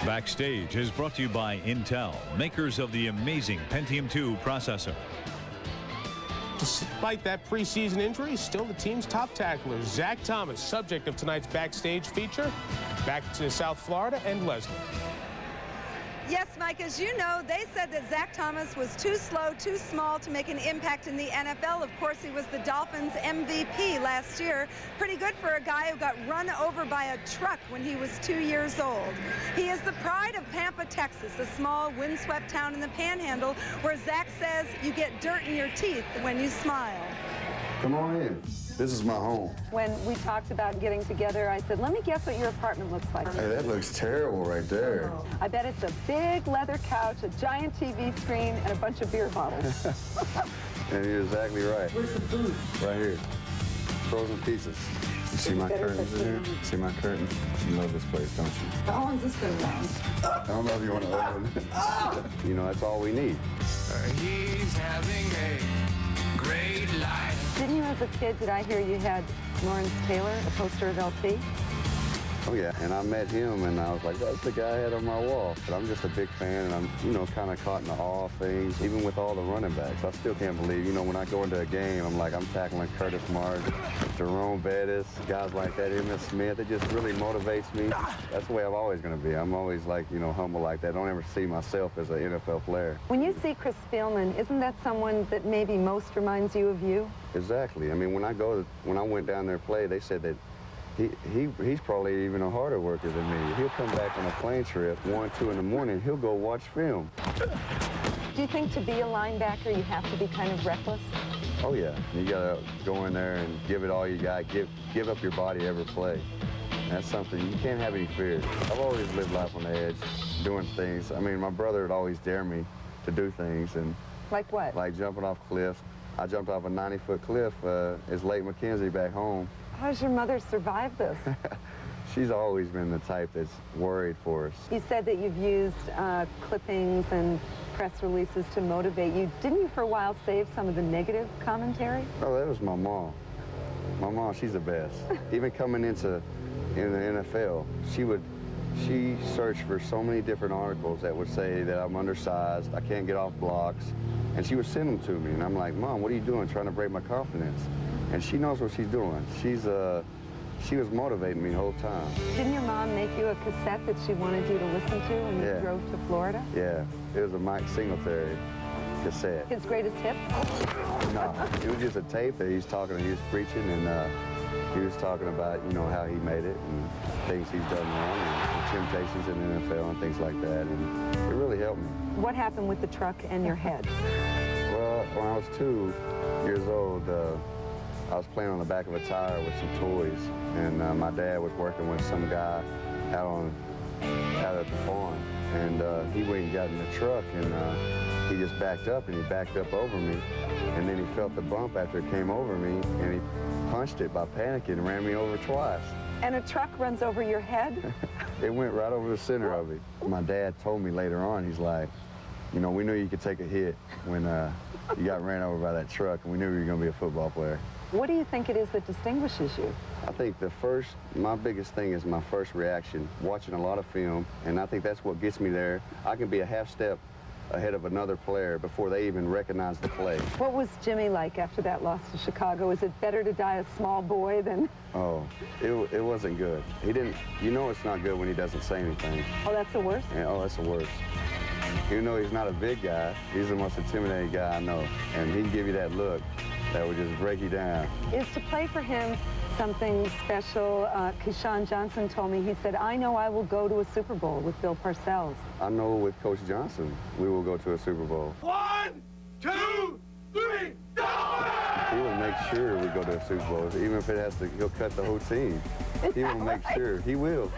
Backstage is brought to you by Intel, makers of the amazing Pentium 2 processor. Despite that preseason injury, still the team's top tackler, Zach Thomas, subject of tonight's Backstage feature. Back to South Florida and Lesley. Yes, Mike, as you know, they said that Zach Thomas was too slow, too small to make an impact in the NFL. Of course, he was the Dolphins MVP last year. Pretty good for a guy who got run over by a truck when he was 2 years old. He is the pride of Pampa, Texas, a small, windswept town in the Panhandle, where Zach says you get dirt in your teeth when you smile. Come on in. This is my home. When we talked about getting together, I said, let me guess what your apartment looks like. Hey, that looks terrible right there. I bet it's a big leather couch, a giant TV screen, and a bunch of beer bottles. And you're exactly right. Where's the food? Right here. Frozen pizzas. You see my curtains in here? See my curtains? You love this place, don't you? How long has this been around? I don't know if you want to open it. You know, that's all we need. He's having a great life. Didn't you, as a kid, did I hear you had Lawrence Taylor, a poster of LT? Oh, yeah. And I met him, and I was like, that's the guy I had on my wall. But I'm just a big fan, and I'm, you know, kind of caught in the awe of things, even with all the running backs. I still can't believe, you know, when I go into a game, I'm like, I'm tackling Curtis Martin, Jerome Bettis, guys like that, Emmitt Smith. It just really motivates me. That's the way I'm always going to be. I'm always, like, you know, humble like that. I don't ever see myself as an NFL player. When you see Chris Spielman, isn't that someone that maybe most reminds you of you? Exactly. I mean, when I went down there to play, they said that he's probably even a harder worker than me. He'll come back on a plane trip, 1, 2 in the morning, he'll go watch film. Do you think to be a linebacker, you have to be kind of reckless? Oh, yeah. You got to go in there and give it all you got, give up your body every play. And that's something, you can't have any fear. I've always lived life on the edge, doing things. I mean, my brother would always dare me to do things. And like what? Like jumping off cliffs. I jumped off a 90-foot cliff at Lake McKenzie back home. How does your mother survive this? She's always been the type that's worried for us. You said that you've used clippings and press releases to motivate you. Didn't you for a while save some of the negative commentary? Oh, that was my mom. My mom, she's the best. Even coming in the NFL, she searched for so many different articles that would say that I'm undersized, I can't get off blocks, and she would send them to me. And I'm like, Mom, what are you doing, trying to break my confidence? And she knows what she's doing. She was motivating me the whole time. Didn't your mom make you a cassette that she wanted you to listen to when you drove to Florida? Yeah, it was a Mike Singletary cassette. His greatest hits? No, it was just a tape that he was preaching, and he was talking about, you know, how he made it and things he's done wrong and the temptations in the NFL and things like that, and it really helped me. What happened with the truck and your head? Well, when I was 2 years old, I was playing on the back of a tire with some toys, and my dad was working with some guy out at the farm, and he went and got in the truck, and he just backed up, and he backed up over me, and then he felt the bump after it came over me, and he punched it by panicking and ran me over twice. And a truck runs over your head? It went right over the center of it. My dad told me later on, he's like, you know, we knew you could take a hit when you got ran over by that truck, and we knew you were going to be a football player. What do you think it is that distinguishes you? I think my biggest thing is my first reaction, watching a lot of film, and I think that's what gets me there. I can be a half step ahead of another player before they even recognize the play. What was Jimmy like after that loss to Chicago? Is it better to die a small boy than... Oh, it wasn't good. He didn't, you know it's not good when he doesn't say anything. Oh, that's the worst? Yeah, oh, that's the worst. Even though he's not a big guy, he's the most intimidating guy I know, and he can give you that look that would just break you down. Is to play for him something special? Keyshawn Johnson told me, he said, I know I will go to a Super Bowl with Bill Parcells. I know with Coach Johnson, we will go to a Super Bowl. 1, 2, 3, go! He will make sure we go to a Super Bowl, even if it has to, he'll cut the whole team. He will make sure, he will.